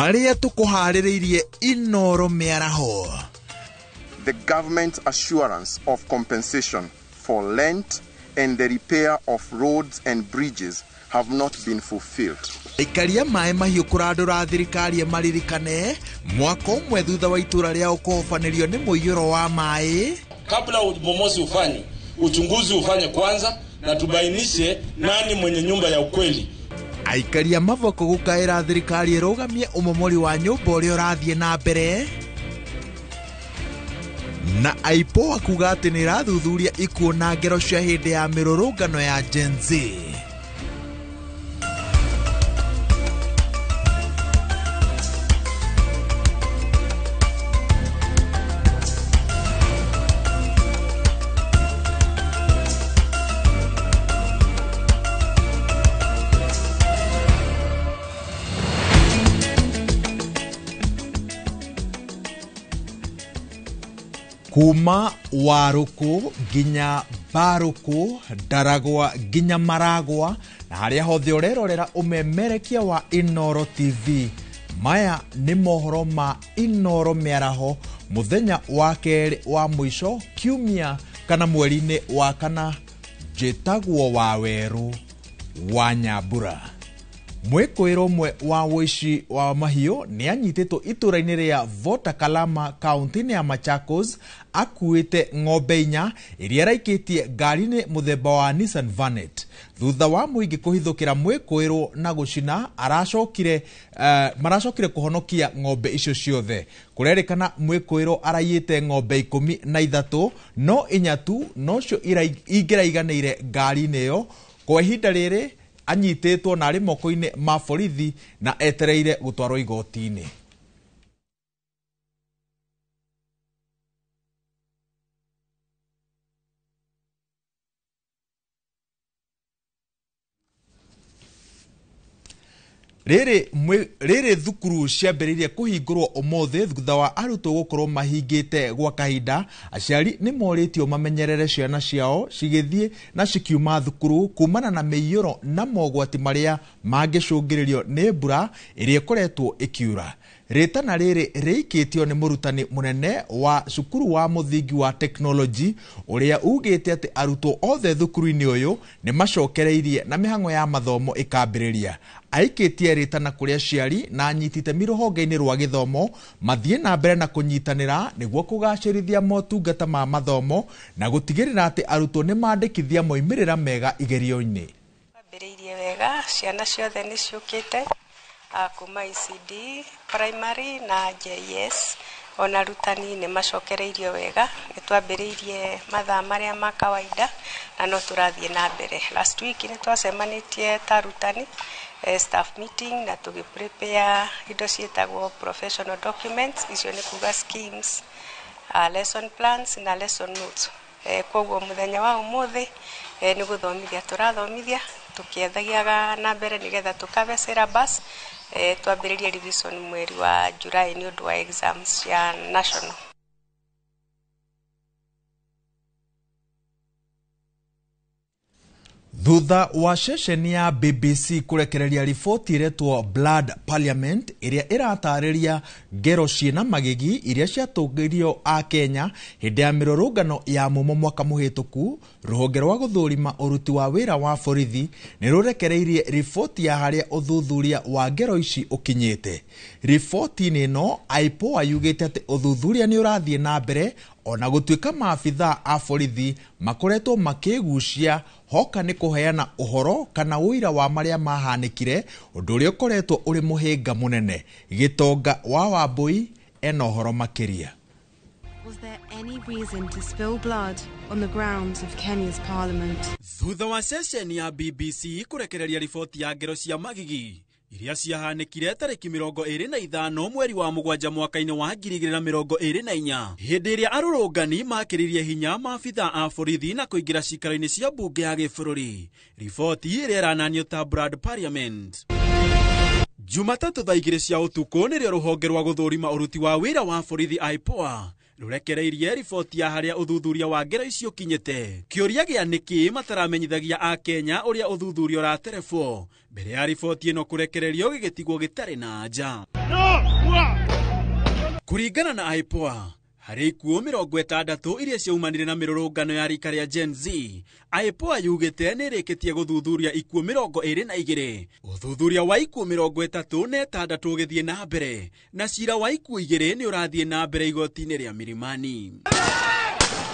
Maria tukuhaririirie Inoro miaraho. The government's assurance of compensation for rent and the repair of roads and bridges have not been fulfilled. Ikaria mae mahiu kuradura thirikari maririkane mwaka umwe thutha wa itura ria ukohofanirio ni muiyuro wa mae. Kabla ubomozi ufanywe, uchunguzi ufanye kwanza na tubainishe nani mwenye nyumba ya ukweli. Aikaria mavoko gukaira thirikari irugamie umomori wa nyumba uria urathie na mbere. Na aipo akuga ati ni rathuthuria ikuo na ngero cia hindi ya mirurungano ya Gen Z. Kuma Waruku ginya Baruku, Daragwa ginya Maragwa, na haria hothe urerorera umemerekia wa Inoro TV. Maya ni mohoro ma Inoro miaraho muthenya wa keri wa mwisho kiumia kana mweri-ini wa kana. Njitagwo Waweru wa Nyambura. Mwikoiro mwe wa wishi wa mahiu ni anyititwo itura-ini ria Vota Kalama kaunti-ini ya Machakos akuite ng'ombe 4 iria raikitie ngari-ini muthemba wa Nissan Vanet. Thutha wa muingi kuhithukira mwikoiro na gucina maracokire kuhonokia ng'ombe icio ciothe. Kurerikana mwikoiro arayite ng'ombe 13 no 4 tu nocio ingiraiganire ngari-ini iyo. Kwa ihinda riri anyititwo na ari moko-ini ma borithi na etereire gutwarwo igoti-ini. Riri thukuru ciambiririe kuhingurwo umuthi thutha wa arutwo gukorwo mahingite gwa kahinda. Aciari ni moritio mamenyerere ciana ciao cigithie na cikiuma thukuru kumana na meiyuro na mogwati maria mangicungiririo ni mbura iria ikoretwo ikiura. Ritana riri riikitio ni murutani munene wa cukuru wa muthingi wa teknoloji uria ugite ati arutwo othe thukuru-ini uyu ni macokereirie na mihango ya mathomo ikambiriria. Aikitie ritana kuria ciari na anyitite miruhonge-ini rwa githomo mathie na mbere na kunyitanira niguo kugacirithia motungata ma mathomo na gutigirira ati arutwo ni mandikithia moimirira mega igerio-ini. Ambiriirie wega, ciana ciothe ni ciukite kuma ECD primary na JS ona rutani ni macokereirio wega. Nitwambiriirie mathaa maria ma kawaida na no turathie na mbere. Last week ni twacemanitie ta rutani staff meeting na tugiprepare indo cietagwo professional documents, icio ni kuga schemes, lesson plans na lesson notes. Koguo muthenya wa umuthi ni guthomithia turathomithia tukiethagiaga na mbere nigetha tukabe syllabus twambiririe revision mweri wa July ni undu wa exams ya national. Thutha wa ceceni ya BBC kurekereria riboti iretwo Blood Parliament iria iratariria ngero ciina magigi iria ciatungirio a Kenya hindi ya mirurungano ya mumo mwaka muhituku, ruhonge rwa guthurima uruti wa wira wa borithi ni rurekereirie riboti ya haria uthuthuria wa ngero ici ukinyite. Riboti-ini ino aipo yugite ati uthuthuria ni urathie na mbere ona gutuika maabitha a borithi makoretwo makigucia hoka ni kuheana uhoro kana uira wa maria mahanikire, undu uria ukoretwo uri muhinga munene. Gitonga wa Wambui ena uhoro makiria. Was there any reason to spill blood on the grounds of Kenya's parliament? Thutha wa ceceni ya BBC kurekereria riboti ya ngero cia magigi iria ciahanikire tariki 25 mweri wa mugwanja mwaka-ini wa 2024 hindi iria arurungani makiririe hinya maabitha a borithi na kuingira cikaro-ini cia mbunge ya gĩbũrũri. Riboti iria irananio ta Blood Parliament. Jumatatu thaa 2 cia utuku nirio ruhonge rwa guthurima uruti wa wira wa borithi IPOA rurekereirie riboti ya haria uthuthuria wa ngero icio kinyete. Kiuria gia niki mataramenyithagia a Kenya uria uthuthuria uraterebwo mbere ya riboti ino kurekererio gigitigwo gitari na anja. Kuringana na IPOA, hari ikuo 60 iria ciaumanire na mirurungano ya rika ria Gen Z, IPOA yugite nirikitie guthuthuria ikuo 22. Uthuthuria wa ikuo 36 ugithie na mbere, na cira wa ikuo 2 ni urathie na mbere igoti-ini ria Milimani.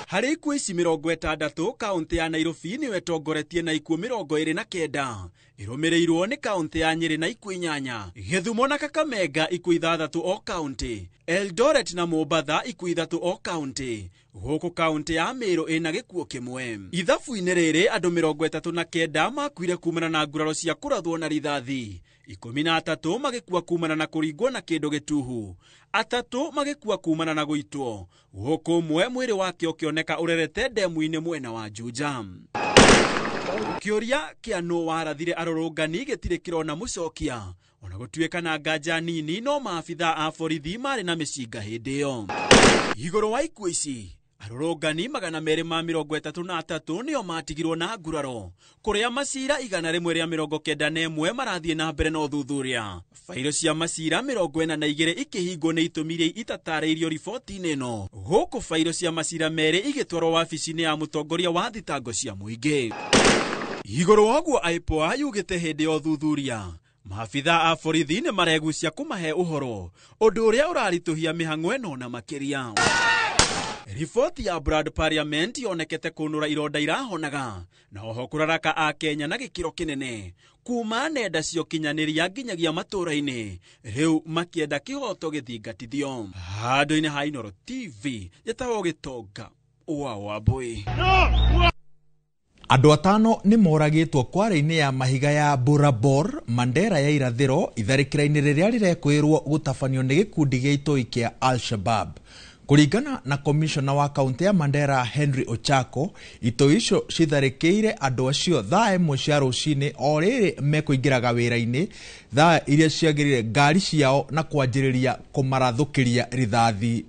Hari ikuo ici 60, kaunti ya Nairobi niyo etongoretie na ikuo 29, irumirirwo ni kaunti ya Nyeri na ikuo 8, Githumo na Kakamega ikuo 6 o kaunti, Eldoret na Mombasa ikuo 3 o kaunti, huku kaunti ya Meru ina gikuo kimwe. Ithabu-ini riri andu 39 makuire kumana na nguraro cia kurathwo na rithathi, 13 magikua kumana na kuringwo na kindu gituhu, 3 magikua kumana na guitwo, huku mwe mwiri wake ukioneka urerete ndemu-ini mwena wa Juja. Kioria kia no warathire arorongani gitire kirona mucokia, ona gutuika na nganja nini no maabitha a borithi mari na micinga hindi iyo. Iguru wa ikuo ici arorongani 233 nio matigirwo na nguraro, kuria macira 191 marathie na mbere na uthuthuria. Failo cia macira 42 ikihingwo ni itumi iria itatariirio riboti-ini ino, guku failo cia macira meri igitwarwo wabici-ini ya mutongoria wa thitango cia muingi. Iguru waguo IPOA yugite hindi ya uthuthuria, maabitha a borithi ni maregucia kumahe uhoro, undu uria urarituhia mihang'o ino na makiria. Riboti ya Brad Parliament yonekete kunura ironda irahonaga, na oho kuraraka a Kenya na gikiro kinene, kuma nenda cio kinyaniria nginyagia matura-ini, riu makienda kihoto githingatithio. Handu-ini ha Inooro TV, yetawo Gitonga wa Wambui. Andu 5 ni moragitwo kware-ini ya mahiga ya Burabor, Mandera ya irathiro, itharikira-ini riria rirekwirwo gutabanio ni gikundi gia itoi kia Al-Shabab. Kuringana na komishona wa kaunti ya Mandera Henry Ochako, itoi icio citharikire andu acio thaa 1 cia rucini o riri mekuingiraga wira-ini, thaa iria ciagirire ngari ciao na kwanjiriria kumarathukiria rithathi.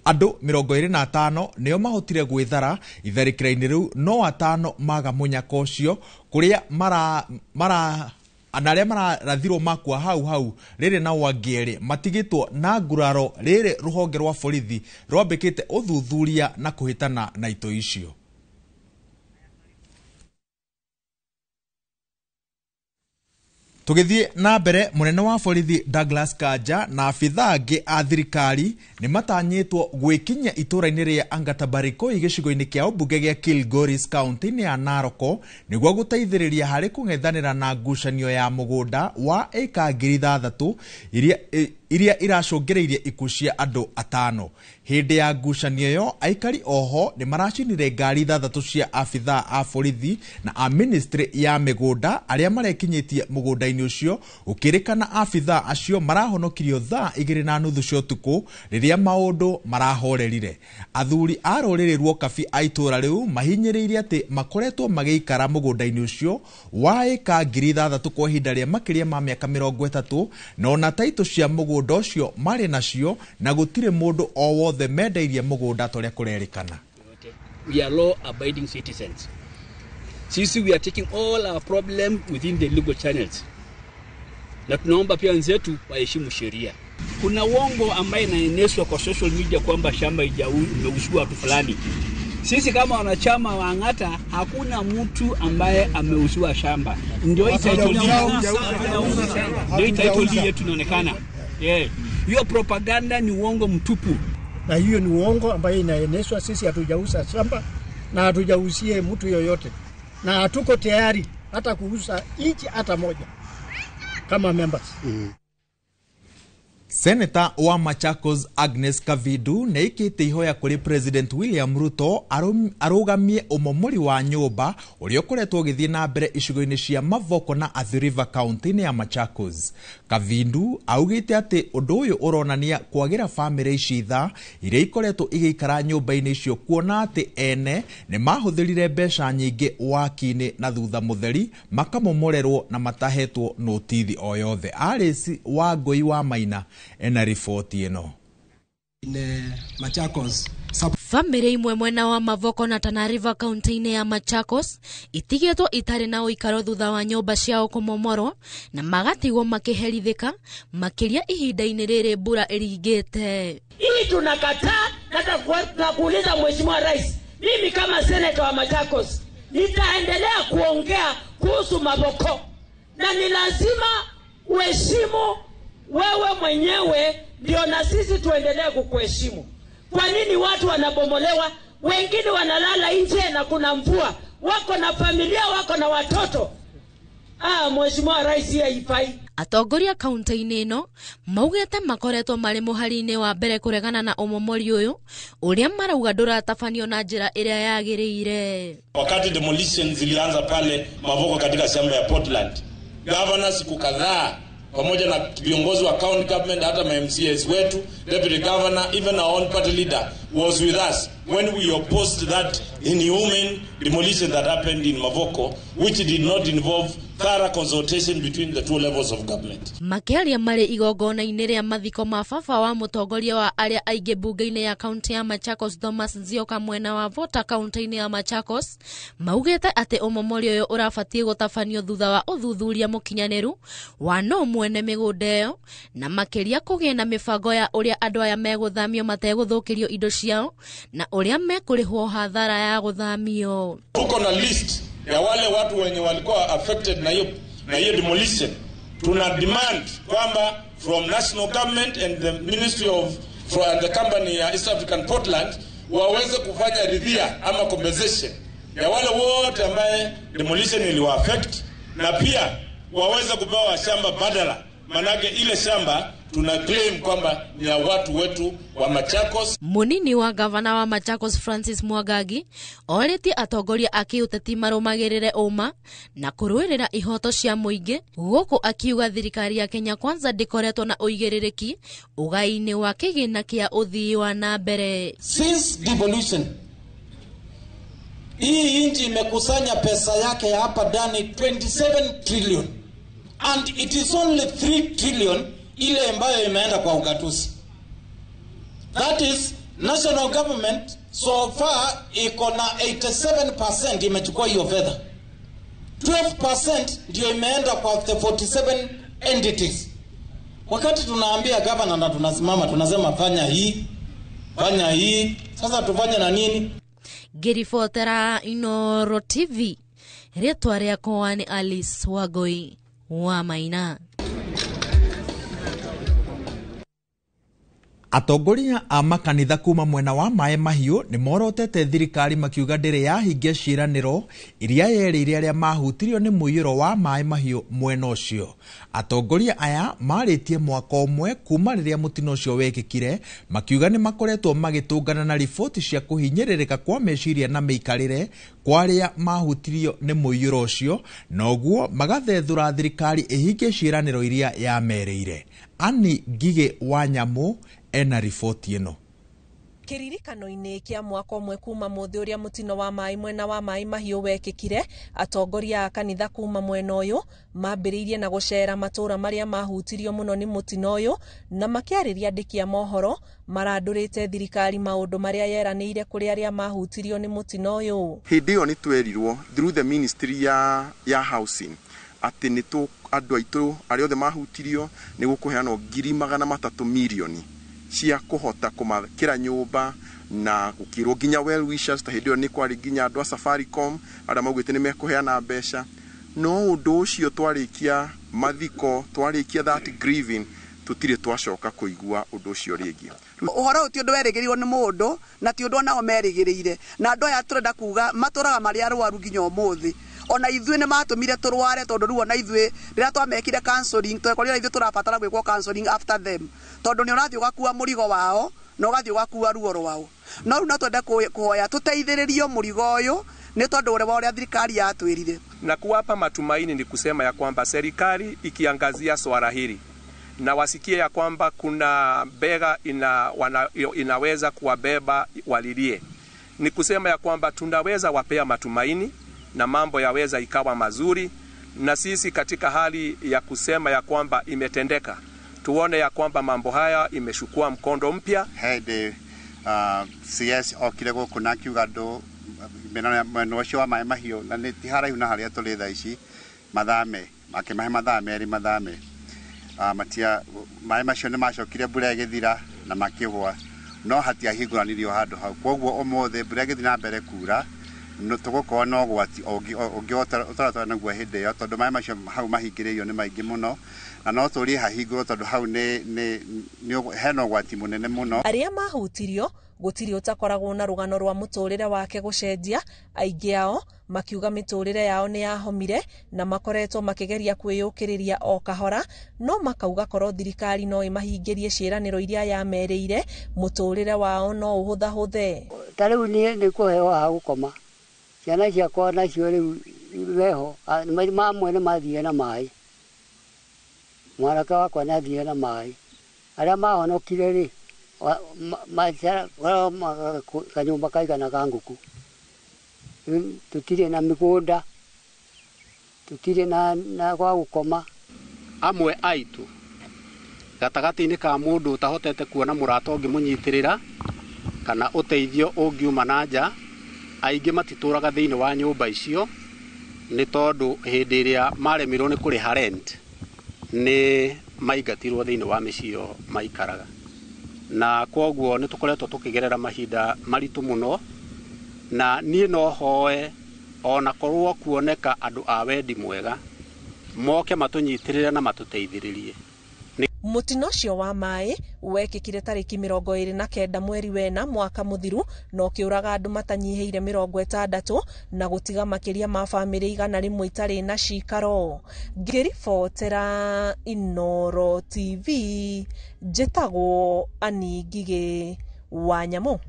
Andu 25 nio mahotire gwithara itharikira-ini riu, no 5 maga munyaka ucio, kuria anaria mararathirwo makwa hau riri na wangieri matigitwo na nguraro. Riri ruhonge rwa borithi rwambikite uthuthuria na kuhitana na ito icio. Tugithie na mbere, munene wa borithi Douglas Kanja na abitha angi a thirikari ni matanyitwo gwikinya itura-ini ria Angatabariko igicigo-ini kia ubunge gia Kilgoris kaunti-ini ya Naroko niguo guteithiriria hari kung'ethanira na ngucanio ya mugunda wa eka 3,000 iria iracungiriirie ikuũ cia andu 5. Hindi ya ngucanio yo, aikari oho ni maracinire ngari 3 cia abitha a borithi na a ministry ya migunda aria marekinyitie mugunda-ini ucio, ukirikana abitha acio marahonokirio thaa 2:30 cia utuku riria maundu marahorerire. Athuri a ruriri rwo kabi a itura riu mahinyiriire ati makoretwo magiikara mugunda-ini ucio wa eka 3,000 kwa ihinda ria makiria ma miaka 30, na ona taito cia mugunda ucio mari nacio, na gutire mundu o wothe mendeirie mugunda toria kurerikana. We are law abiding citizens. Sisi we are taking all our problem within the legal channels. Na tunaomba pia wenzetu waheshimu sheria. Kuna uongo ambaye inaenezwa kwa social media kwamba shamba imeuziwa watu fulani. Sisi kama wanachama wa Ang'ata hakuna mtu ambaye ameuziwa shamba. Ndio hii title yetu inaonekana. Hiyo propaganda ni uongo mtupu. Na hiyo ni uongo ambaye inaenezwa. Sisi hatujauza shamba na hatujauzie mtu yoyote, na hatuko tayari hata kuuza inchi hata moja kama members. Senator wa Machakos Agnes Kavidu neikite ihoya kuri President William Ruto arugamie umomori wa nyumba uria ukoretwo ugithie na mbere icigo-ini cia Mavoko na Athi River kaunti-ini ya Machakos. Kavidu augite ati undu uyu uronania kwagira family ici tha iria ikoretwo igiikara nyumba-ini icio, kuona ati ene ni mahuthirire mbeca nyingi waki-ini na thutha mutheri makamomorerwo na matahetwo notithi o yothe. Arisi wa Ngui wa Maina ena ripoti ino. In Machakos Family imwe mwena wa Mavoko na Tana River County ya Machakos itigetwo itari na uikaro thutha wa nyumba ciao kumomorwo na magatigwo makiherithika makiria ihinda-ini riri mbura iringite. Hii tunakataa na kuuliza Mheshimiwa Rais, mimi kama seneta wa Machakos nitaendelea kuongea kuhusu Mavoko, na ni lazima uheshimu wewe mwenyewe ndio na sisi tuendelee kukuheshimu. Kwa nini watu wanabomolewa, wengine wanalala nje na kuna mvua, wako na familia, wako na watoto? Mheshimiwa Rais haifai. Atongoria kaunti-ini ino maugete makoretwo mari muhari-ini wa mbere kuregana na umomori uyu uria marauga nduratabanio na njira iria yagiriire. Wakati demolition zilianza pale Mavoko katika shamba ya Portland, governor siku kadhaa pamoja na viongozi wa county government, hata ma MCAs wetu, deputy governor, even our own party leader was with us when we opposed that inhumane demolition that happened in Mavoko, which did not involve thorough consultation between the two levels of government. Makiaria mari igongona-ini ria mathiko ma baba wa mutongoria wa aria aingi bunge-ini ya kaunti ya Machakos Thomas Nzioka mwena wa Vota kaunti-ini ya Machakos maugete ati umomori uyu urabatie gutabanio thutha wa uthuthuria mukinyaniru wa no mwene migunda iyo na makiria kugia na mibango ya uria andu aya meguthamio mateguthukirio indo ciao na uria mekurihwo hathara ya guthamio. Tuko na list ya wale watu wenye walikuwa affected na hiyo demolition. Tuna demand kwamba from national government and the ministry of the company ya East African Portland waweze kufanya ridhia ama compensation ya wale wote ambaye demolition iliwa affect, na pia waweze kupewa shamba badala, manake ile shamba tuna claim kwamba ni ya watu wetu wa Machakos. Munini wa gavana wa Machakos Francis Mwagagi oreti atongoria akiuteti marumagirire uma na kuruirira ihoto cia muingi, guku akiuga thirikari ya Kenya Kwanza ndikoretwo na uigiririki ugai-ini wa kigina kia uthii wa na mbere. Since devolution hii nchi imekusanya pesa yake hapa ndani 27 trillion and it is only 3 trillion ile ambayo imeenda kwa ugatuzi. That is national government so far iko na 87% imechukua hiyo fedha. 12% ndio imeenda kwa the 47 entities. Wakati tunaambia governor na tunasimama tunasema fanya hii, sasa tufanye na nini? Girifotera Inoro TV, ritwa riakwa ni Alice Wagoi wa Maina. Atongoria a makanitha kuma mwena wa Mae Mahiu ni morotete thirikari makiuga ndiri yahingia ciiraniro iria yerire aria mahutirio ni muiyuro wa Mae Mahiu mwena ucio. Atongoria aya maritie mwaka umwe kuma riria mutino ucio wekikire, makiuga ni makoretwo magitungana na riboti cia kuhinyiririka kwa meciria na meikarire kwa aria mahutirio ni muiyuro ucio, noguo magathethura thirikari ihingie ciiraniro iria yamerire. Ani Ngige wa Nyamu ena ripoti ino. Kiririkano-ini kia mwaka umwe kuma muthi uria mutino wa mai mwena wa Mae Mahiu wekikire, atongoria a kanitha kuma mwena uyu mambiriirie na gucera matura maria mahutirio muno ni mutino uyu na makiariria andiki a mohoro marandurite thirikari maundu maria yeraniire kuri aria mahutirio ni mutino uyu. Hindi yo ni twerirwo through the ministry ya housing ati ni tu andu aitu aria othe mahutirio ni gukuheanwo 300 milioni cia kuhota kumakira nyumba na gukirwo ginya well wishers ta hindio ni kwari ginya andu a Safaricom aria maugite ni mekuheana mbeca. No undu ucio twarikia mathiko, twarikia that grieving, tutire twacoka kuigua undu ucio ringi. Uhoro uti undu werigirwo ni mundu na ti undu onao merigirire, na andu aya turenda kuga maturaga mari arwaru ginya umuthi. Ona ithuĩ nĩ matumire turware tondu rĩu ona ithuĩ rĩrĩa twamekire counseling twekorire ithuĩ turabatara gwĩkwo counseling after them, tondu nĩ ũrathiĩ ũgakua mũrigo wao na ũgathiĩ ũgakua ruo rwao. No rĩu no twende kuhoya tuteithĩrĩrio mũrigo ũyũ nĩ tondu ũrĩa thirikari yatwĩrire. Na kuwapa matumaini ni kusema ya kwamba serikali ikiangazia swala hili na wasikie ya kwamba kuna bega inaweza kuwabeba walilie, ni kusema ya kwamba tunaweza wapea matumaini na mambo yaweza ikawa mazuri, na sisi katika hali ya kusema ya kwamba imetendeka tuone ya kwamba mambo haya imeshukua mkondo mpya. Had CS okire guku na kiuga ndu mena ucio wa mai mahiu na ni tiharaihu na haria tuli thaa ici mathame makimahe mathame matia mai macio ni macokire mbura igithira na makigwa no hatiahinguranirio handu hau koguo omothe mbura igithira na mbere kura no tugukorwo no gwati ongi utaratwa naguo hindi iyo tondu mai macio hau mahingiririo ni maingi muno na no turi hahingurwo tondu hau ni hena gwati munene muno. Aria mahutirio gutiri utakoragwo na rugano rwa muturire wake gucenjia, aingi ao makiuga miturire yao ni yahomire na makoretwo makigeria kwiyukiriria o kahora, no makauga korwo thirikari no imahingirie ciiraniro iria yamerire muturire wao no uhuthahuthe. Tariu ni kuhewa ha gukoma ciana ciakwa nacio riu weho mamwe ni mathie na mai mwaraka wakwa nathie na mai aria mahonokire ri kanyumba kaigana ka nguku tutire na migunda tutire na kwa gukoma amwe aitu gatagati-ini ka mundu utahotete kuona murata ungi munyitirira kana uteithio ungiuma na nja aingi matituraga thiini wa nyumba icio ni tondu hindi iria maremirwo ni kuriha rent ni maigatirwo thiini wa micio maikaraga na koguo ni tukoretwo tukigerera mahinda maritu muno na nie no hoe ona korwo kuoneka andu a wendi mwega moke matunyitirire na matuteithiririe. Mutino cio wa mai wekikire tariki 29 mweri wena mwaka muthiru no kiuraga andu matanyiheire 60 na gutiga makiria ma family 100 itari na cikaro. Ngiribotera Inoro TV njitagwo Ani Ngige Wanyamo.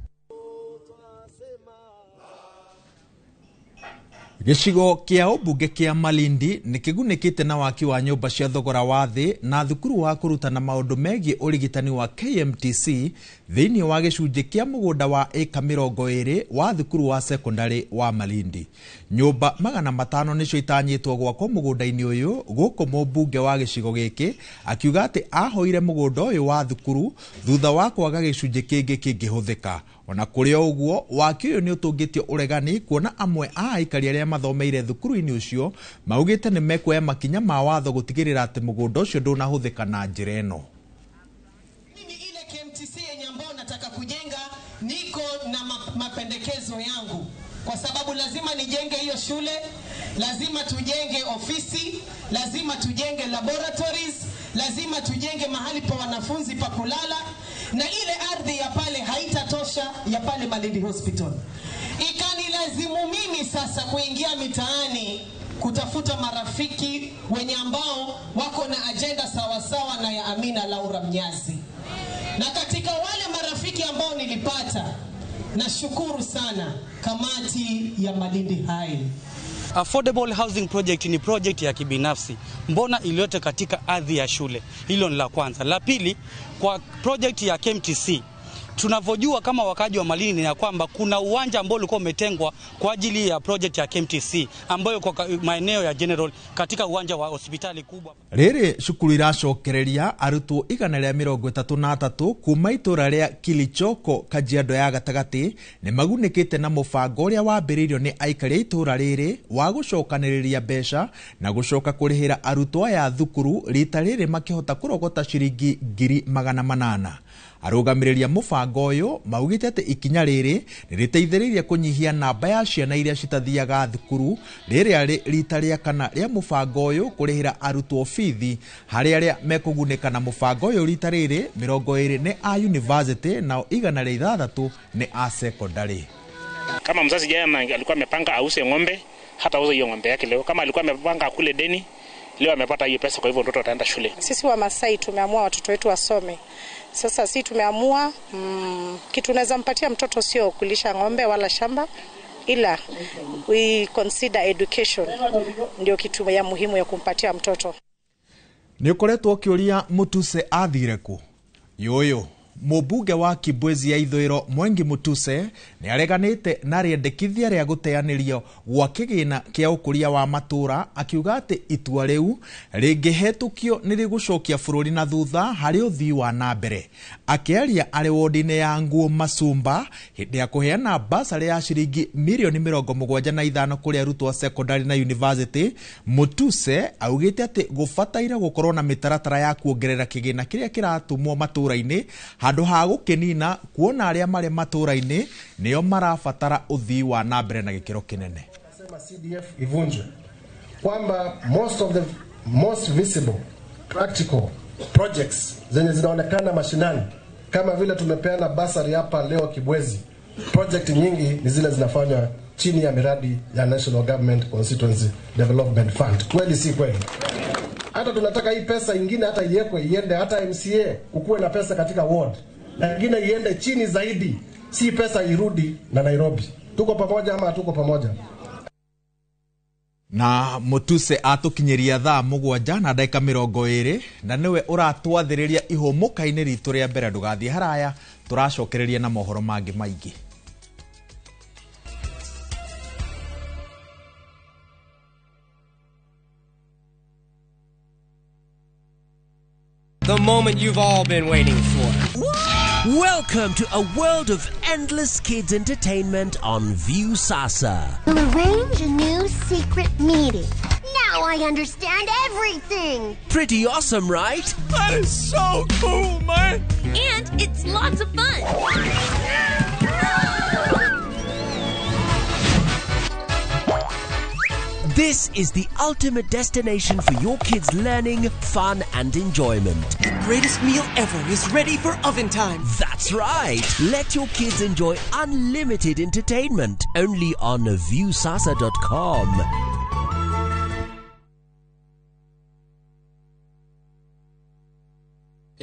Gicigo kia ubunge kia Malindi nikigunekite na waki wa nyumba cia thogora wa thi na thukuru wa kurutana maundu megie urigitani wa KMTC thiini wa gicunji kia mugunda wa eka 20 wa thukuru wa secondary wa Malindi. Nyumba 500 nicio itanyitwo gwakwo mugunda-ini uyu guku mubunge wa gicigo giki akiuga ati ahoire mugunda uyu wa thukuru thutha wa kwaga gicunji kingi kingihuthika. Ona kuri uguo waki uyu ni utungitio uregani kuona amwe a aikari aria mathomeire thukuru-ini ucio maugite ni mekuoya makinya ma watho gutigirira ati mugunda ucio ndunahuthika na njira eno. Mimi ile KMTC yenye ambao nataka kujenga niko na mapendekezo yangu, kwa sababu lazima nijenge hiyo shule, lazima tujenge ofisi, lazima tujenge laboratories, lazima tujenge mahali pa wanafunzi pa kulala, na ile ardhi ya pale haitatosha ya pale Malindi Hospital. Ikanilazimu mimi sasa kuingia mitaani kutafuta marafiki wenye ambao wako na agenda sawasawa na ya Amina Laura Mnyazi. Na katika wale marafiki ambao nilipata, nashukuru sana kamati ya Malindi High. Affordable housing project ni project ya kibinafsi. Mbona iliyote katika ardhi ya shule? Hilo ni la kwanza. La pili, kwa project ya KMTC tunavyojua kama wakaji wa Malindi ya kwamba kuna uwanja ambao ulikuwa umetengwa kwa ajili ya project ya KMTC ambayo kwa maeneo ya General katika uwanja wa hospitali kubwa. Riri cukuru iracokereria arutwo 133 kuma itura ria Kilichoko Kajiado ya gatagati ni magunikite na mubango uria wambiriirio ni aikari itura riri wa gucokaniriria mbeca na gucoka kurihira arutwo aya thukuru rita riri makihota kurogota ciringi 800,000. Arugamireria mubango uyu maugite ati ikinya riri niriteithiririe kunyihia namba ya ciana iria citathiaga thukuru riria rita ria kana ria mubango uyu kurihira arutwo fithi hari aria mekuguneka na mubango uyu rita riri 20 ni a university na 106 ni a secondary. Kama mzazi jana alikuwa amepanga ause ng'ombe, hata auze hiyo ng'ombe yake leo. Kama alikuwa amepanga kule deni, leo amepata hiyo pesa, kwa hivyo mtoto ataenda shule. Sisi wa Masai tumeamua watoto wetu wasome. Sasa sisi tumeamua kitu tunaweza mpatia mtoto sio kulisha ng'ombe wala shamba, ila we consider education ndio kitu ya muhimu ya kumpatia mtoto. Ni ukoretwo kiuria Mutuse athire ku yoyo Mũmbunge wa Kibwezi ya ithũĩro Mwengi Mutuse nĩ areganĩte na rĩendekithia rĩa gũteanĩrio gwa kĩgĩna kĩa ũkũria wa matũra, akiuga atĩ itua rĩu rĩngĩhetũkio nĩ rĩgũcokia bũrũri na thutha harĩ ũthii wa na mbere. Akĩaria arĩ wodi-inĩ ya Nguo Masumba hĩndĩ ya kũheana basarĩ ya ciringi mirioni 75 kũrĩ arutwo a secondary na university, Mutuse augĩte atĩ gũbataire gũkorwo na mĩtaratara ya kuongerera kĩgĩna kĩrĩa kĩratumwo matũra-inĩ handũ ha gũkĩnina, kuona arĩa marĩ matũra-inĩ nĩo marabatara ũthii wa na mbere na gĩkĩro kĩnene. Nasema CDF ivunjwe, kwamba most visible practical projects zenye zinaonekana mashinani, kama vile tumepeana basari hapa leo Kibwezi, project nyingi ni zile zinafanywa chini ya miradi ya National Government Constituency Development Fund. Kweli si kweli? Hata tunataka hii pesa ingine hata iende hata MCA kukuwe na pesa katika ward, na ingine iende chini zaidi, si pesa irudi na Nairobi. Tuko pamoja ama hatuko pamoja? Na Mutuse atukinyeria thaa 7:20 na niwe uratwathĩrĩria ihũmũka-inĩ ritũ rĩa mbere. Ndũgathiĩ haraya, tũracokereria na mohoro mangĩ maingĩ. The moment you've all been waiting for. Welcome to a world of endless kids entertainment on Viusasa. We'll arrange a new secret meeting. Now I understand everything. Pretty awesome, right? That is so cool, man. And it's lots of fun. This is the ultimate destination for your kids' learning, fun, and enjoyment. The greatest meal ever is ready for oven time. That's right. Let your kids enjoy unlimited entertainment only on viusasa.com.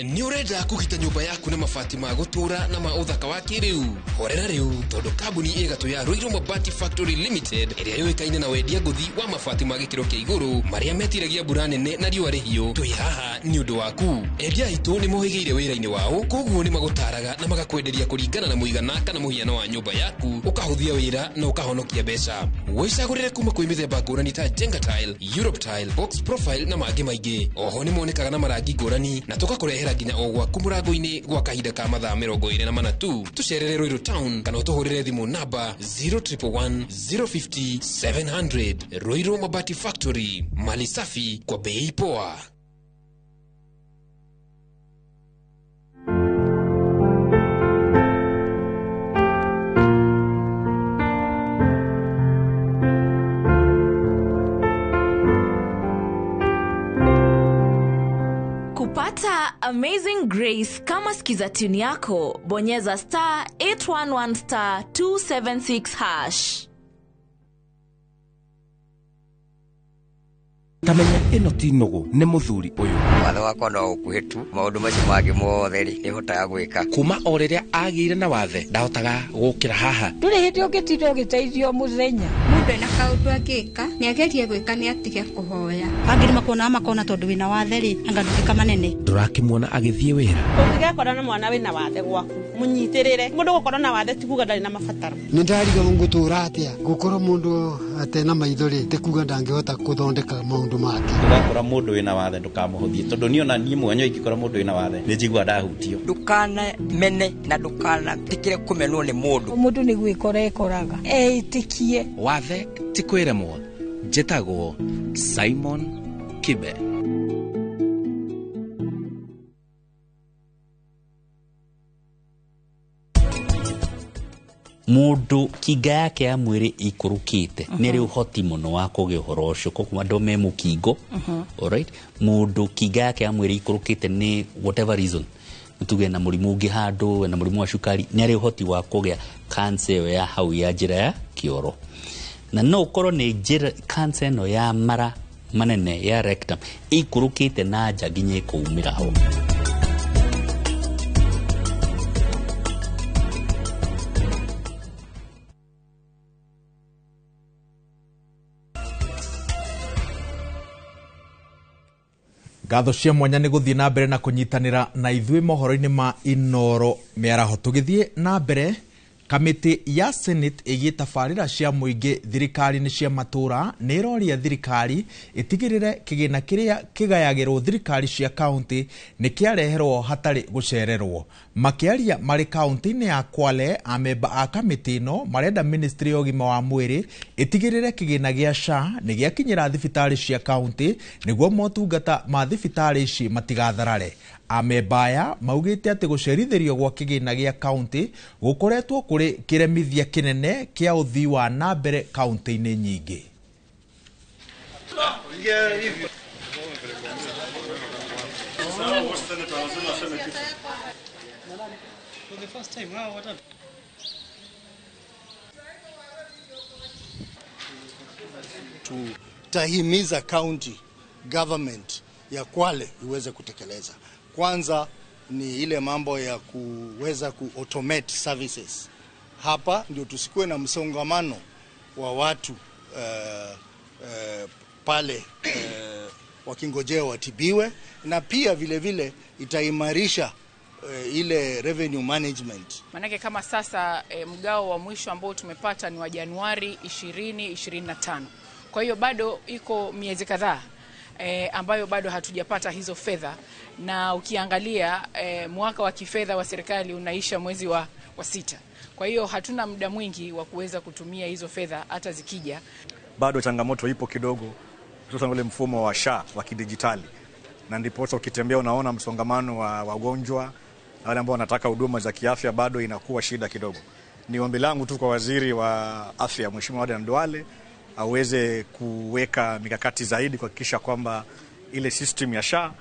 Nĩ ũrenda kũgita nyũmba yaku na mabati ma gũtũra na ma ũthaka wa kĩrĩu? Horera rĩu, tondũ kambuni ĩgatũ ya Ruiru Mabati Factory Limited ĩrĩa yũĩkaine na wendia ngũthi wa mabati ma gĩkĩro kĩa igũrũ marĩa metiragia mbura nene na riũa rĩhiũ. Twĩ haha nĩ ũndũ waku. Endia aitũ nĩ mohĩgĩire wĩra-inĩ wao, koguo nĩ magũtaraga na magakwenderia kũringana na mũigana kana mũhiano wa nyũmba yaku, ũkahũthia wĩra na ũkahonokia mbeca. Wĩcagũrĩre kuma kwĩ mĩthemba ngũrani ta Jenga Tile, Europe Tile, Box Profile na mangĩ maingĩ. Oho nĩ monekaga na marangi ngũrani na tũgakũrehera nginya o gwaku mũrango-inĩ gwa kahinda ka mathaa 24 tu. Tũcerere Ruiru Town kana ũtũhũrĩre thimũ namba 0111 050 700. Ruiru Mabati Factory, mali safi kwa bei poa. Kupata Amazing Grace kama skiza tune yako, bonyeza *811 *276#. Tamenya ino ti nugu nĩ mũthuri ũyũ. Watho wakwa no ũkuhĩtu, maũndũ macio mangĩ mothe nĩ hotaga gwĩka. Kuma o rĩrĩa agĩire na wathe ndahotaga gũkĩra haha. Ndũrĩ hĩndĩ ũngĩtindwo ũgĩteithio mũthenya. Mũndũ ena kaũndũ angĩka nĩ agerie gwĩka nĩ atige kũhoya. Angĩrĩ makona tondũ wĩna wathe rĩ, anga ndũkĩka manene. Ndũrakĩmuona agĩthiĩ wĩra. Ũngĩgakora na mwana wĩna wathe gwaku, mũnyitĩrĩre. Mũndũ gũkorwo na wathe ti kuga ndarĩ na mabataro. Nĩ ndariga ngũtũra atĩa gũkorwo mũndũ atena maithori ti kuga ndangĩhota gũthondeka maũndũ make. Ndũgakora mũndũ wĩna wathe ndũkamũhũthie, tondũ niĩ ona niĩ mwenyewe ingĩkora mũndũ wĩna wathe nĩ njigua ndahutio. Ndũkana mene na ndũkana tikire kũmenwo nĩ mũndũ. Mũndũ nĩ gwĩkora ekoraga etĩkie. Wathe ti kwĩremwo. Njĩtagwo Simon Kibe. Mũndũ kinga yake ya mwĩrĩ ikũrũkĩte nĩ rĩ ũhoti mũno wa kũgĩa ũhoro ũcio, koguo andũ me mũkingo. Alright, mũndũ kinga yake ya mwĩrĩ ikũrũkĩte nĩ whatever reason, tuge na mũrimũ ũngĩ handũ, na mũrimũ wa cukari, nĩ arĩ ũhoti wa kũgĩa cancer ĩyo ya hau ya njĩra ya kĩoro. Na no ũkorwo nĩ njĩra cancer ĩno ya mara manene ya rectum ikũrũkĩte na nja nginya ĩkaumĩra hau. Ngatho cia mwanya nĩ gũthiĩ na mbere na kũnyitanĩra na ithuĩ mohoro-inĩ ma Inoro mĩaraho. Tũgĩthiĩ na mbere, kamĩtĩ ya Senate ĩgiĩ tabarĩra cia mũingĩ thirikari-inĩ cia matũra nĩ ĩroria thirikari ĩtigĩrĩre kĩgĩna kĩrĩa kĩgayagĩrwo thirikari cia kaunti nĩ kĩareherwo hatarĩ gũcererwo. Makĩaria marĩ kaunti-inĩ ya Kwale, amemba a kamĩtĩ ĩno marenda ministry ya ũgima wa mwĩrĩ ĩtigĩrĩre kĩgĩna gĩa SHA nĩ gĩakinyĩra thibitarĩ cia kaunti nĩguo motungata ma thibitarĩ ici matigatharare. Amemba aya maugĩte atĩ gũcerithĩrio gwa kĩgĩna gĩa kaunti gũkoretwo kũrĩ kĩremithia kĩnene kĩa ũthii wa na mbere kaunti-inĩ nyingĩ. Tutahimiza county government ya Kwale iweze kutekeleza. Kwanza ni ile mambo ya kuweza ku-automate services. Hapa ndio tusikuwe na msongamano wa watu pale wakingojea watibiwe, na pia vile vile itaimarisha ile revenue management. Manake kama sasa mgao wa mwisho ambao tumepata ni wa Januari 2025. Kwa hiyo bado iko miezi kadhaa ambayo bado hatujapata hizo fedha, na ukiangalia mwaka wa kifedha wa serikali unaisha mwezi wa 6. Kwa hiyo hatuna muda mwingi wa kuweza kutumia hizo fedha hata zikija. Bado changamoto ipo kidogo, hususan ule mfumo wa SHA wa kidijitali, na ndipo ukitembea unaona msongamano wa wagonjwa na wale ambao wanataka huduma za kiafya, bado inakuwa shida kidogo. Ni ombi langu tu kwa waziri wa afya Mheshimiwa Aden Duale aweze kuweka mikakati zaidi kuhakikisha kwamba ile system ya SHA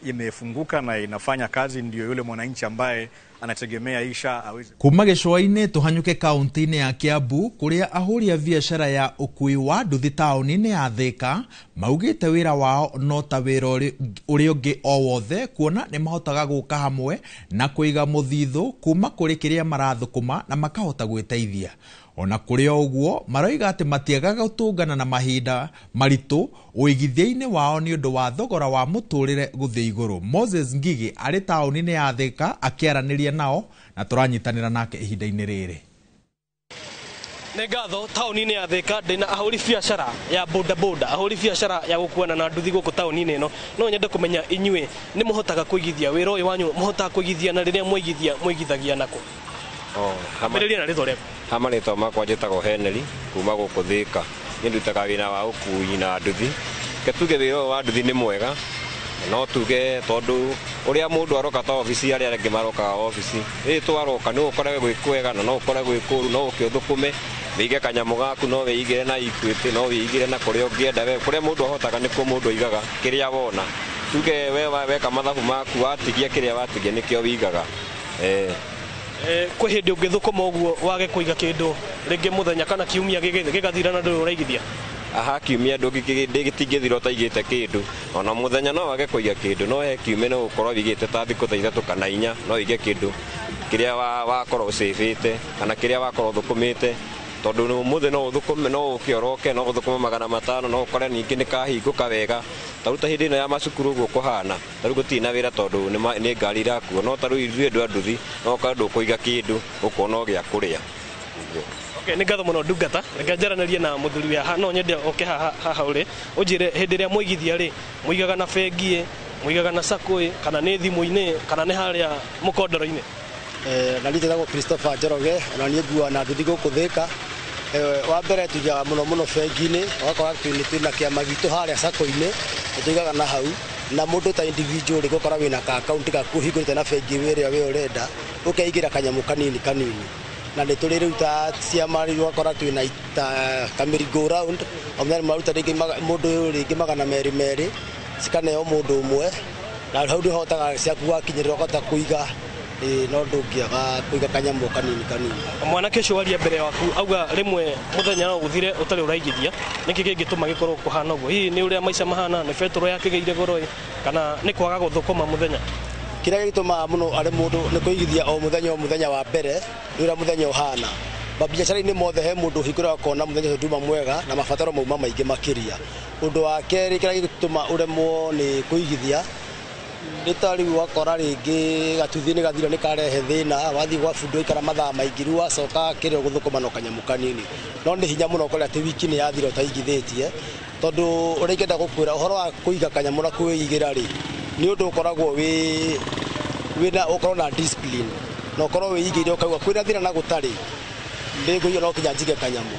imefunguka na inafanya kazi, ndio yule mwananchi ambaye anategemea hii SHA aweze. Kuma gĩcũa-inĩ tũhanyũke kaunti-inĩ ya Kiambu kũrĩa ahũri a biacara ya ũkui wa nduthi taũni-inĩ ya Thika maugĩte wĩra wao no ta wĩra ũrĩa ũngĩ o wothe, kuona nĩ mahotaga gũka hamwe na kũiga mũthithũ kuma kũrĩ kĩrĩa marathũkũma na makahota gwĩteithia. Ona kũrĩ o ũguo maroiga atĩ matiagaga gũtũngana na mahinda maritũ ũigithia-inĩ wao nĩ ũndũ wa thogora wa mũtũrĩre gũthiĩ igũrũ. Moses Ngigi arĩ taũni-inĩ ya Thika akĩaranĩria nao na tũranyitanĩra nake ihinda-inĩ rĩrĩ. Nĩ ngatho taũni-inĩ ya Thika ndĩna ahũri biacara ya bodaboda, ahũri biacara ya gũkuana na nduthi gũkũ taũni-inĩ ĩno. No nyende kũmenya inyuĩ nĩ mũhotaga kũigithia wĩra ũyũ wanyu, mũhotaga kũigithia na rĩrĩa mũigithagia nako? Ambĩrĩria na rĩtwa rĩaku. Marĩtwa makwa njĩtagwo Henry kuma gũkũ Thika. Niĩ ndutaga wĩra wa ũkui na nduthi. Tuge wĩra ũyũ wa nduthi nĩ mwega, no tuge tondũ ũrĩa mũndũ aroka ta ofici, arĩa angĩ marokaga ofici, twaroka nĩ ũkoragwo gwĩ kwega na no ũkoragwo gwĩ kũru, no ũkĩũthũkũme wĩige kanyamũ gaku, no wĩigĩre na Equity, no wĩigĩre na kũrĩa ũngĩenda. Kũrĩa mũndũ ahotaga nĩkuo mũndũ aigaga kĩrĩa wona. Tuge weka mathabu maku, watigia kĩrĩa watigia nĩkĩo wĩigaga. Kwĩ hĩndĩ ũngĩthũkũma ũguo wage kũiga kĩndũ rĩngĩ mũthenya kana kiumia gĩgathira na ndũrĩ ũraigithia? Kiumia gĩtingĩthira ũtaigĩte kĩndũ. Ona mũthenya no wage kũiga kĩndũ, no he kiumia no ũkorwo wĩigĩte ta thikũ ta 3 kana 4, no wĩige kĩndũ kĩrĩa wakorwo ũcĩbĩte kana kĩrĩa wakorwo ũthũkũmĩte. Tondũ mũthenya no ũthũkũme, no ũkĩoroke, no ũthũkũme 500, no ũkore ningĩ nĩ kahingũka wega. Tarĩu ta hĩndĩ ĩno ya macukuru ũguo kũhana, tarĩu gũtirĩ na wĩra tondũ nĩ ngari irakuo. No tarĩu ithuĩ andũ a nduthi no ũkandũ kũiga kĩndũ ũkona gĩa kũrĩa. Nĩ ngatho mũno ndungata, reke njaranĩrie na mũthuri haha. No nyende oke haha ũrĩ ũnjĩre hĩndĩ ĩrĩa mũigithia rĩ, mũigaga na bengi, mũigaga na sacco kana nĩ thimũ-inĩ kana nĩ harĩa mũkondoro-inĩ? Na niĩ njĩtagwo Christopher Njoroge, na niĩ nguaga na nduthi gũkũ Thika. Wa mbere tuigaga mũno bengi-inĩ, ũgakora twĩna kĩama gitũ harĩa sacco-inĩ tũigaga na hau, na mũndũ ta individual gũkora wĩna ka account gaku hingũrĩte na bengi ĩrĩa we ũrenda, ũkeigĩra kanyamũ kanini. Na nĩ tũrĩ rĩu ta ciama ũgakora twĩna ka merry go round, o mũthenya maruta rĩngĩ mũndũ ũyũ rĩngĩ 200 cikaneo mũndũ ũmwe, na hau nĩ ũhotaga ciaku wakinyĩrĩra ũkahota kũiga no ndũngĩaga kũiga kanyamũ kanini. Mwanake ũcio waria mbere waku auga rĩmwe mũthenya no ũthire ũtarĩ ũraigithia, nĩkĩ kĩngĩtũma gĩkorwo kũhana ũguo? Hihi nĩ ũrĩa maica mahana, nĩ betũrũ yakĩgĩire goro, kana nĩ kwaga gũthũkũma mũthenya? Kĩrĩa gĩtũmaga mũno arĩ mũndũ nĩ kũigithia o mũthenya wa mbere, nĩ ũrĩa mũthenya ũhana. Mabiacara-inĩ mothe he mũndũ hingũra akona mũthenya ũcio nduma mwega na mabataro mauma maingĩ makĩria. Ũndũ wa kerĩ kĩrĩa gĩtũma ũremwo nĩ kũigithia Ritari wakora ringi gatuthini gathira ni karehe thina wathi gwa fundo ikara mathaa maingi ru acoka kire guthukuma no kanyamu kanini no ni hinya muno kole ati wiki ni yathira utaigithitie tondu urikenda gukwira uhoro wa kuiga kanyamu na kuigira ri ni undu ukoragwo wina ukorwo na discipline no ukorwo wiigire ukauga kwira thira na gutari ndiguo no kinya njige kanyamu.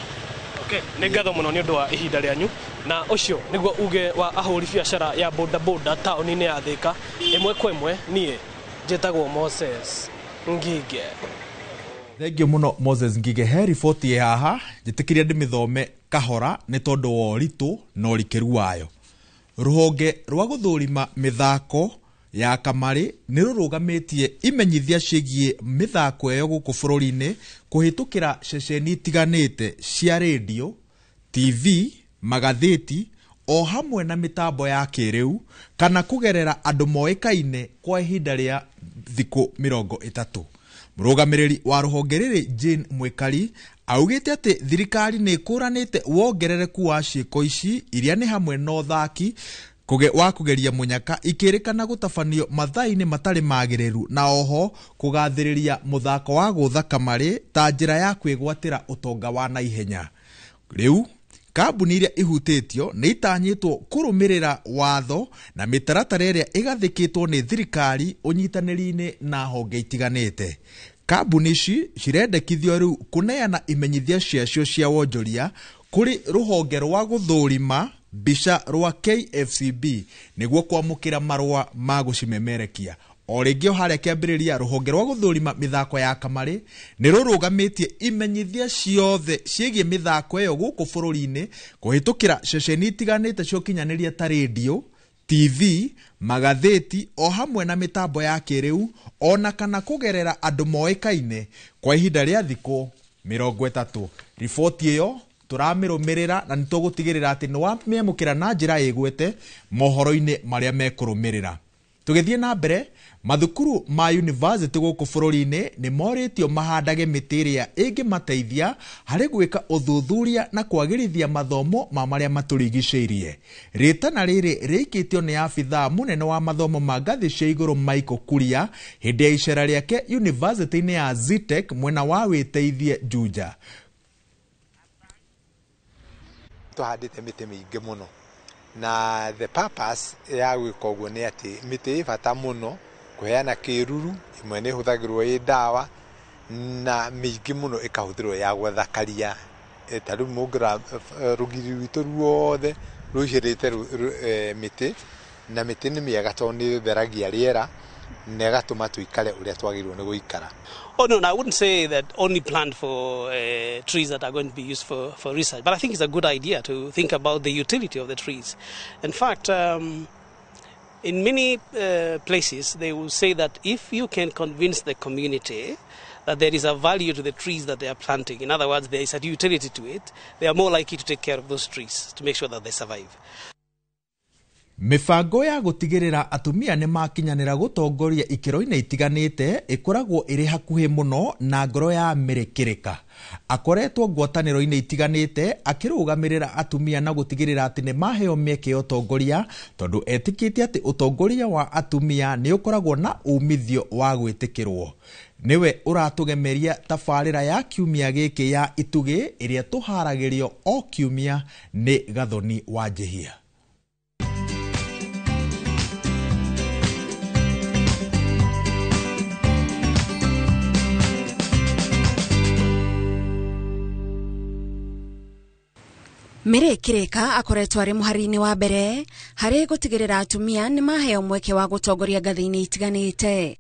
Okay, nĩ ngatho mũno nĩ ũndũ wa ihinda rĩanyu na ũcio nĩguo uge wa ahũri biacara ya bodaboda taũni-inĩ ya Thika ĩmwe kwa ĩmwe niĩ njĩtagwo Moses Ngige. Thengio mũno Moses Ngige, he riboti haha njĩtĩkĩria ndĩmĩthome kahora nĩ tondũ wa ũritũ na ũrikĩru wayo. Rũhonge rwa gũthũrima mĩthako ya kamarĩ nĩ rũrũgamĩtie imenyithia ciĩgiĩ mĩthako ĩyo gũkũ bũrũri-inĩ kũhĩtũkĩra ceceni itiganĩte cia radio, TV, magathĩti o hamwe na mĩtambo ya kĩrĩu kana kũgerera andũ moĩkaine kwa ihinda rĩa thikũ 30. Mũrũgamĩrĩri wa rũhonge rĩrĩ Jane Mwikali augĩte atĩ thirikari nĩ ĩkũranĩte wongerereku wa ciĩko ici iria nĩ hamwe na ũthaki wa kugeria munyaka ikĩrĩkana gũtabanio mathaa-inĩ matarĩ magĩrĩru na oho kũgathĩrĩria mũthako wa gũtha kamarĩ ta njĩra ya kwĩgwatĩra ũtonga wa naihenya. Rĩu kambuni iria ihutĩtio nĩ itanyĩtwo kũrũmĩrĩra watho na mĩtaratara ĩrĩa ĩgathĩkĩtwo nĩ thirikari ũnyitanĩri-inĩ na honge itiganĩte. Kambuni ici cirendekithio rĩu kũneana imenyithia ciacio cia wonjoria kũrĩ rũhonge rwa gũthũrima mbica rwa KFCB nĩguo kwamũkĩra marũa ma gũcimemerekia. O rĩngĩ o harĩa kĩambĩrĩria rũhonge rwa gũthũrima mĩthako ya kamarĩ nĩ rũrũgamĩtie imenyithia ciothe ciĩgiĩ mĩthako ĩyo gũkũ bũrũri-inĩ kũhĩtũkĩra ceceni itiganĩte cia ũkinyanĩria ta radio, TV, magathĩti o hamwe na mĩtambo ya kĩrĩu ona kana kũgerera andũ moĩkaine kwa ihinda rĩa thikũ 30. Riboti ĩyo tũramĩrũmĩrĩra na nĩtũgũtigĩrĩra atĩ nĩwamĩamũkĩra na njĩra ĩgwete mohoro-inĩ marĩa mekũrũmĩrĩra. Tũgĩthiĩ na mbere, mathukuru ma university gũkũ bũrũri-inĩ nĩ morĩtio mahandage mĩtĩ ĩrĩa ĩngĩmateithia harĩ gwĩka ũthuthuria na kwagĩrithia mathomo ma marĩa matũrigicĩirie. Rĩtana rĩrĩ rĩikĩtio nĩ abithaa mũnene wa mathomo ma ngathĩ cia igũrũ Michael Kuria hĩndĩ ya icera rĩake university-inĩ ya Zitech mwena wa Wĩteithie Juja. Tuhandĩte mĩtĩ mĩingĩ mũno na the purpose ya gwĩka ũguo nĩ atĩ mĩtĩ ĩ bata mũno kũheana kĩruru, imwe nĩ ĩhũthagĩrwo ĩ ndawa na mĩingĩ mũno ĩkahũthĩrwo ya gwathakaria. Ta rĩu mũngĩra rũgiri rwitũ ruothe rũihĩrĩte mĩtĩ na mĩtĩ nĩ mĩega tondũ nĩ ĩtheragia rĩera na ĩgatũma tũikare ũrĩa twagĩrĩirwo nĩ gũikara. Oh no, I wouldn't say that only plant for trees that are going to be used for research, but I think it's a good idea to think about the utility of the trees. In fact, in many places they will say that if you can convince the community that there is a value to the trees that they are planting, in other words, there is a utility to it, they are more likely to take care of those trees to make sure that they survive. Mifango ya gutigirira atumia nĩ makinyanĩra gũtongoria ikĩro-inĩ itiganĩte ĩkoragwo ĩrĩ hakuhĩ mũno na ngoro ya mĩrĩkĩrĩka. Akoretwo ngwatanĩro-inĩ itiganĩte akĩrũgamĩrĩra atumia na gũtigĩrĩra atĩ nĩ maheo mĩeke ya ũtongoria tondũ etĩkĩtie atĩ ũtongoria wa atumia nĩ ũkoragwo na umithio wa gwĩtĩkĩrwo. Niwe ũratũgemeria tabarĩra ya kiumia gĩkĩ ya itugĩ ĩrĩa tũharagĩrio o kiumia nĩ Gathoni wa Njihia. Mĩrĩkĩrĩka akoretwo arĩ mũhari-inĩ wa mbere harĩ gũtigĩrĩra atumia nĩ maheo mweke wa gũtongoria ngathĩ-inĩ itiganĩte.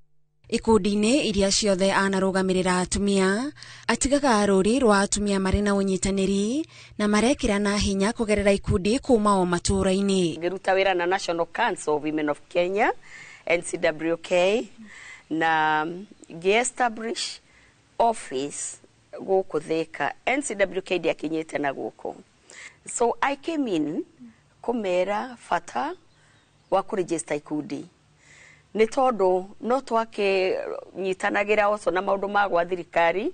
Ikundi-inĩ iria ciothe anarũgamĩrĩra atumia atigaga rũri rwa atumia marĩ na ũnyitanĩri na marekĩra na hinya kũgerera ikundi kuma o matũũra-inĩ. Ngĩruta wĩra na National Council of Women of Kenya NCWK na ngĩ-establish office gũkũ Thika. NCWK ndiakinyĩte na gũkũ. So I came in kumera fata wa kũregister ikundi. Nĩ tondũ no twake nyitanagira oso na maũndũ ma gwa thirikari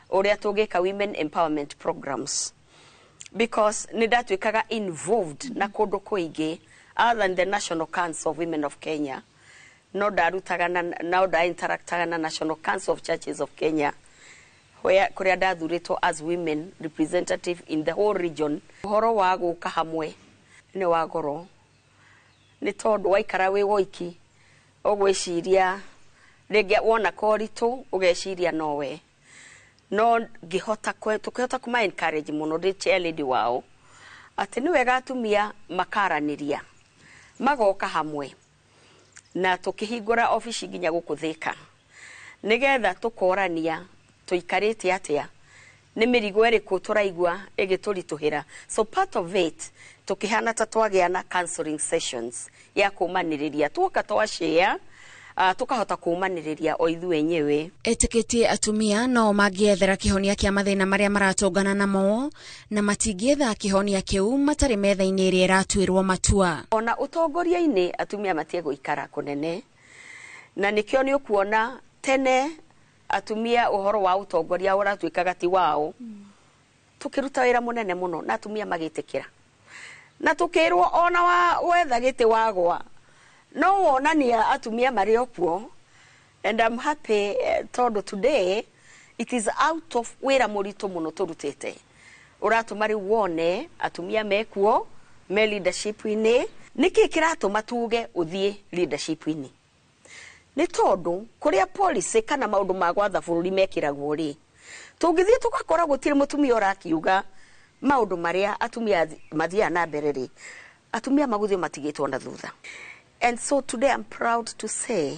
ũrĩa tũngĩka women empowerment programs. Because nĩ ndatwĩkaga involved na kũndũ kũingĩ other than the National Council of Women of Kenya. no ndarutaga na interactaga na National Council of Churches of Kenya kuria ndathuritwo as women representative in the whole region. Uhoro wa guka hamwe ni wa goro, ni tondu waikara wi woiki ugwiciria rege wona koritu ugeciria nowe no ngihota tukihota kuma encourage muno ri cheerleader wao ati ni wega atumia makaraniria magoka hamwe na tukihingura office ginya gukuthika nigetha tukorania tuikarite atia ni mirigo eriku turaigwa igiturituhira. So part of it tukihana tatwagiana counseling sessions ya kumaniriria tuka twashare tukahota kumaniriria o ithu enyewe. Etikitie atumia no magiethera kihonia kia mathina maria maratongana namo na matingietha kihonia kiu matari metha-ini iria iratwirwo matua. Ona utongoria-ini atumia matie guikara kunene na nikio ni ukuona tene atumia uhoro wa utongoria uratwikaga ti wao tukiruta wira munene muno na atumia magitikira na tukirwo ona wa wetha giti wagwa no wonania atumia mari okuo. And I'm happy todo today it is out of wira murito muno turutete uratumari wone atumia mekuo me leadership ini niki kiratuma tuge uthie leadership ini ni tondu kuria policy kana maundu ma gwatha bururi mekiragwo ri tungithie tukakora gutire mutumia urakiuga maundu maria atumia mathia na mbere ri atumia maguthio matigitwo na thutha. And so today I'm proud to say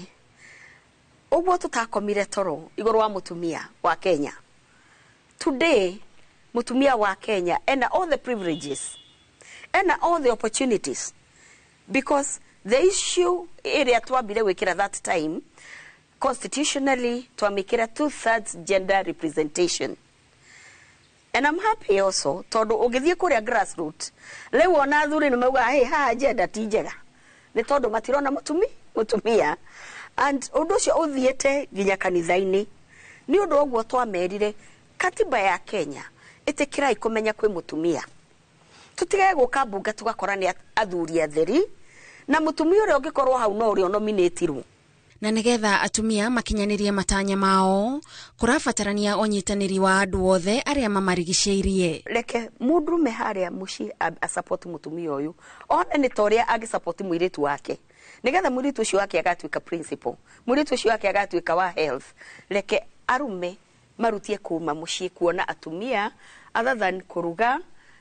ogwo tutakomire toro igoro wa mutumia wa Kenya today. Mutumia wa Kenya and all the privileges and all the opportunities, because the issue area twabire wekira that time constitutionally twamikira 2/3 gender representation. And I'm happy also todo ugithie kuria grassroots leo ona thuri ni mauga hey ha gender ti njega ni todo matirona mutumia and undu cio uthiete ginya kanitha-ini ni undu ogwo twamerire katiba ya Kenya itikira ikumenya kwi mutumia tutige guka bunga tugakora ni athuri atheri na mutumia uri ungikorwo hau no uri nominatirwo. Na nigetha atumia makinyanirie matanya mao kurabatarania onyitaniri wa andu othe aria mamarigiceirie. Reke mundurume haria muci a support mutumia uyu ona ni toria agi support mwiritu wake nigetha mwiritu ucio wake agatwika principal, mwiritu ucio wake agatwika wa health. Reke arume marutie kuma muci kuona atumia other than kuruga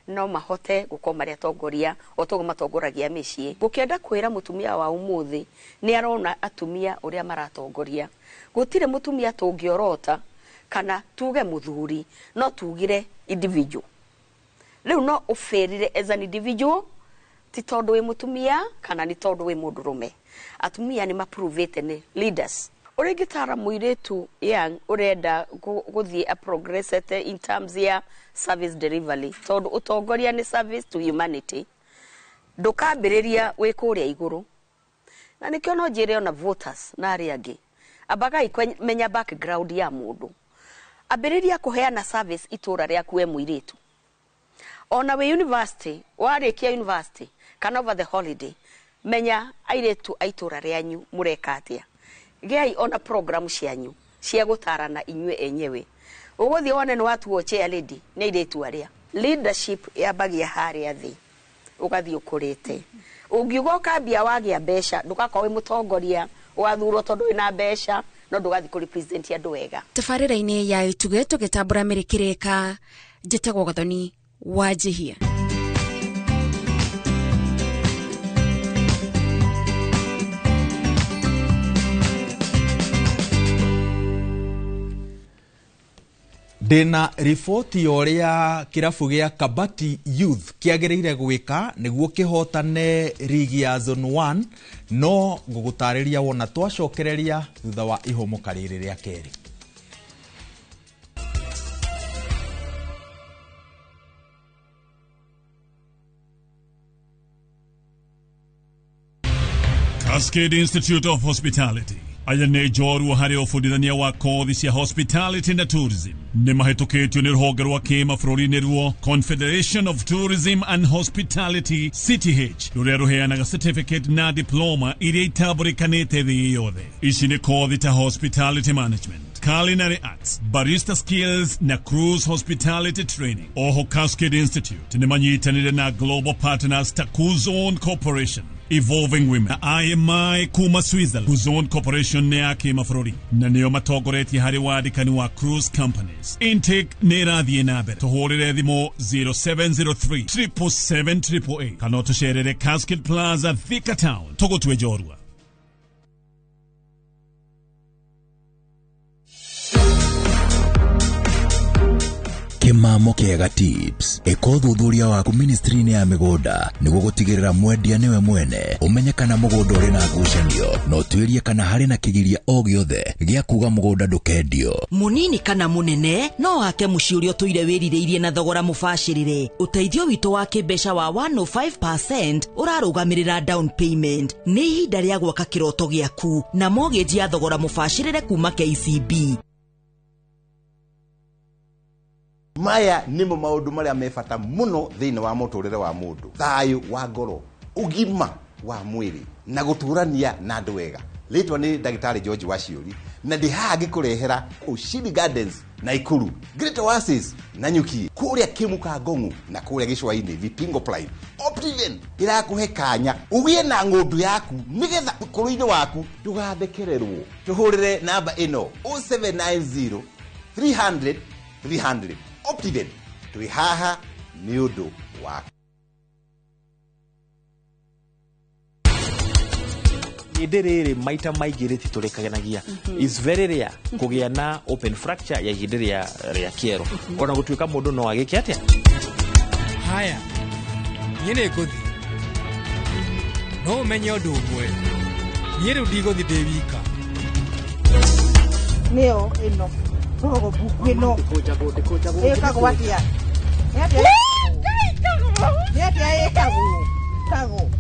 no mahote gukoma maria tongoria otogo matongoragia micii. Gukienda kwira mutumia wa umuthi ni arona atumia uria maratongoria gutire mutumia tungiorota kana tuge muthuri no tugire individual. Riu no uferire as an individual ti tondu wi mutumia kana ni tondu wi mundurume. Atumia ni maprovete ni leaders. Urigitara muiretu young urenda guthie a progressete in terms ya service delivery tondu utongoria ni service to humanity ndukambiriria wikuria iguru na nikio no njire ona voters na ari angi abaga ikwenya background ya mundu ambiriria kuheana service itura ria kuwe muiretu ona we university warikia university kana over the holiday menya airetu aitura rianyu mureka atia gei ona program cianyu cia gutarana inywe enyewe uguthie wone ni watu woche lady ni iretu aria leadership yabagia haria thi ugathie ukurite ungiuga kambia wagia besha ndugakowe mutongoria wathurwo tondu ina besha no ndugathie ku represent andu wega. Tabarira-ini ya ituge tugitambura mirikirika njitagwo Gathoni Wanjihia. Dena ripoti yoria kirafu gia Kabati Youth kiagereire gwika niguo kihotane rigi ya Zone 1 no ngugutariria wona twacokereria thutha wa ihomoka riri ria keri. Cascade Institute of Hospitality aya nĩ njorua harĩ ũbundithania wa kothi cia hospitality na tourism nĩ mahĩtũkĩtio nĩ rũhonge rwa kĩmabũrũri-inĩ ruo Confederation of Tourism and Hospitality CTH rũrĩa rũheanaga certificate na diploma iria itambũrĩkanĩte thĩ yothe. Ici nĩ kothi ta hospitality management, culinary arts, barista skills na cruise hospitality training. Oho Cascade Institute nĩ manyitanĩire na global partners ta Kuzone Corporation, Evolving Women na IMI kuma Switzerland. Kuzone Corporation nĩ ya kĩmabũrũri na nĩo matongoretie harĩ wandĩkani wa cruise companies. Intake nĩ ĩrathiĩ na mbere. Tũhũrĩre thimũ 0703 777 kana tũcerere Cascade Plaza Thika Town tũgũtue njorua. Kimamo Kega Tips. Eka ũthuthuria waku ministry-inĩ ya mĩgũnda nĩguo gũtigĩrĩra mwendia nĩwe mwene ũmenye kana mũgũnda ũrĩ na ngucanio na ũtuĩrie kana harĩ na kĩgiria o gĩothe gĩa kuga mũgũnda ndũkendio. Munini kana munene no wake mũciĩ ũrĩa ũtũire wĩrirĩirie na thogora mũbacĩrĩre. Ũteithio witũ wa kĩmbeca wa 105% ũrarũgamĩrĩra down payment. Nĩ ihinda rĩa gwaka kĩroto gĩaku na mortgage ya thogora mũbacĩrĩre kuma KCB. Maya nimo maundu maria mebata muno thiini wa muturire wa mundu. Thayu wa ngoro, ugima wa mwiri na guturania na andu wega. Litwa ni Daktari George Waciuri na ndihagi kurehera Ushindi Gardens na Ikuru, Great Oasis na Nyuki, kuria Kimuka Ngongu na kuria Gicwaini Vipingo Prime. Optiven irakuhe kanya ugie na ng'ondu yaku nigetha ukuru-ini waku ndugathekererwo. Tuhurire namba ino 0790 300 300. Optiven twi haha ni undu waku. Ihinda maita maingĩ rĩtitũrĩkanagia. It's very rare kũgĩa na open fracture ya ihinda rĩa kĩero. Ona gũtuĩka mũndũ no agĩke atĩa. Haya, niĩ nĩ ngũthi. No ũmenye ũndũ ũmwe. Niĩ rĩu ndigũthi ndĩ wika. Nĩyo ĩno. Rogo buku ĩno. Ĩkagwo atĩa? Nĩ atĩa ĩkagwo? Kagwo.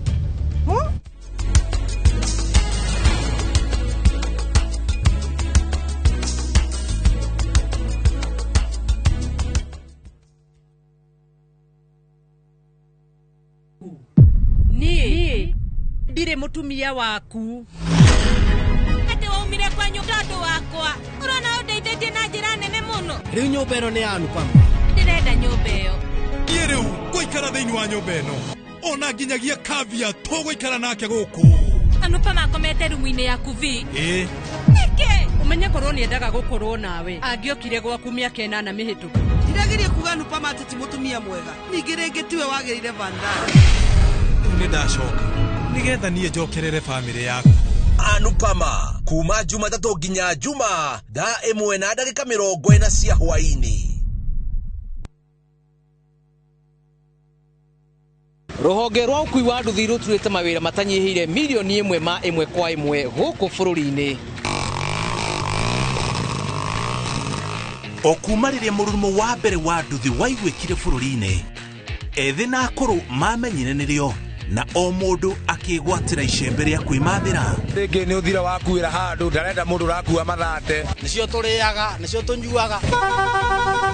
Niĩ ndirĩ mũtumia waku. Ati waumire kwa nyũndũ wakwa. Urona ũndeithĩtie na njĩra nene mũno. Rĩu nyũmba ĩno nĩ ya Anupama. Ndĩrenda nyũmba ĩyo. Niĩ rĩu ngũikara thĩinĩ wa nyũmba ĩno. Ona nginyagia Kavia tũgũikara nake gũkũ. Anupama akomete rumu-inĩ yaku vi. Ĩĩ. Nĩkĩ? Ũmenye korwo nĩendaga gũkorwo nawe. Angĩokire gwaku mĩaka 8 mĩhĩtũku. Ndirageria kuga Anupama atĩ ti mũtumia mwega. Ningĩ rĩngĩ tiwe wagĩrĩire Vandana. Nĩ ndacoka. Nĩgetha niĩ njokerere famĩlĩ yaku. Anupama kuma Jumatatu nginya Juma thaa 1:40 cia hwaini. Rũhonge rwa ũkui wa nduthi rũturĩte mawĩra matanyihĩire milioni 1 kwa 1 gũkũ bũrũri-inĩ. Okuma rĩrĩa mũrurumo wa mbere wa nduthi waiguĩkire bũrũri-inĩ, ethĩ na akũrũ mamenyire nĩrĩo na o mũndũ akĩgwatĩra icembe rĩa kwĩmathĩra. Rĩngĩ nĩ ũthira wakuĩra handũ ndarenda mũndũ ũrakua mathate. Nĩcio tũrĩaga, nĩcio tũnyuaga.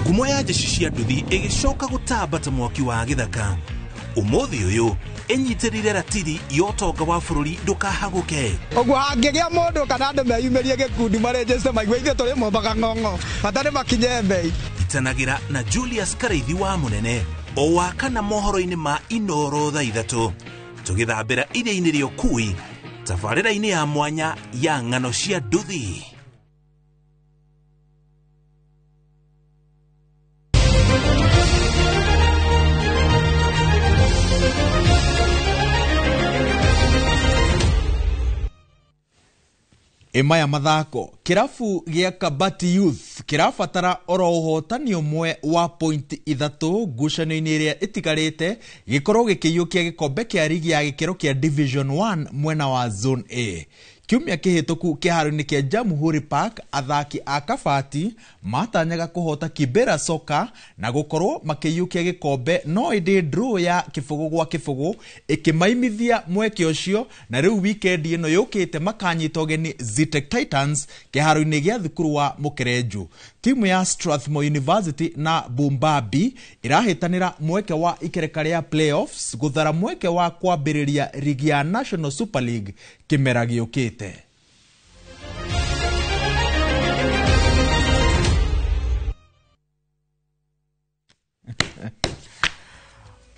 Ngumo ya njeci cia nduthi ĩgĩcoka gũtamba ta mwaki wa gĩthaka. Ũmũthĩ ũyũ ĩnyitĩrĩire ratiri ya ũtonga wa bũrũri ndũkahagũke. Ũguo hangĩgĩa mũndũ kana andũ meyumĩrie gĩkundi marĩnjĩce maigua ithuĩ tũrĩ mombaga ng'ong'o hatarĩ makinye mbei. Itanagĩra na Julius Kareithi wa Mũnene o wakana mohoro-inĩ ma Inooro thaa 3 tũgĩthambĩra iria-inĩ rĩa ũkui tabarĩra-inĩ ya mwanya ya ng'ano cia nduthi. Imaya mathako kirafu gĩa Kabati Youth kirabatara oro ũhotani ũmwe wa point 3 ngucanio-inĩ ĩrĩa ĩtigarĩte gĩkorwo gĩkĩiyũkia gĩkombe kĩa ligi ya gĩkĩro kĩa Division 1 mwena wa Zone A. kiumia kihituku kiharo-ini kia Jamhuri Park athaki a Kabati matanyaga kuhota Kibera Soka na gukorwo makiyukia gikombe no indi draw ya kibugu gwa kibugu ikimaimithia mweke ucio na riu weekend ino yukite makanyita ugeni Zetech Titans kiharo-ini gia thukuru wa Mukerenju. Timu ya Strathmore University na Bumbabi irahitanira mweke wa ikereka ria playoffs guthara mweke wa kwambiriria ligi ya National Super League kimera giukite.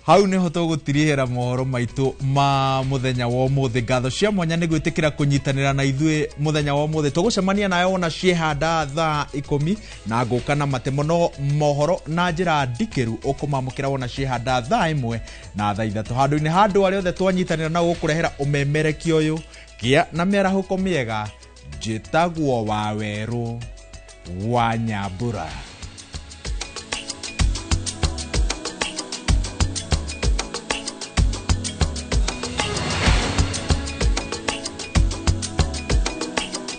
Hau niho tugutiriera mohoro maitu ma muthenya wa umuthi. Ngatho cia mwanya ni gwitikira kunyitanira na ithui muthenya wa umuthi. Tugucemania nayo ona ciehanda thaa 10 na nguka na matemo no mohoro na njira ndikiru ukumamukira ona ciehanda thaa 1 na thaa 3 handu-ini handu ari othe twanyitanira na gukurehera umemereki uyu kia na merahuko miega njitagwo wa Weru wa Nyambura.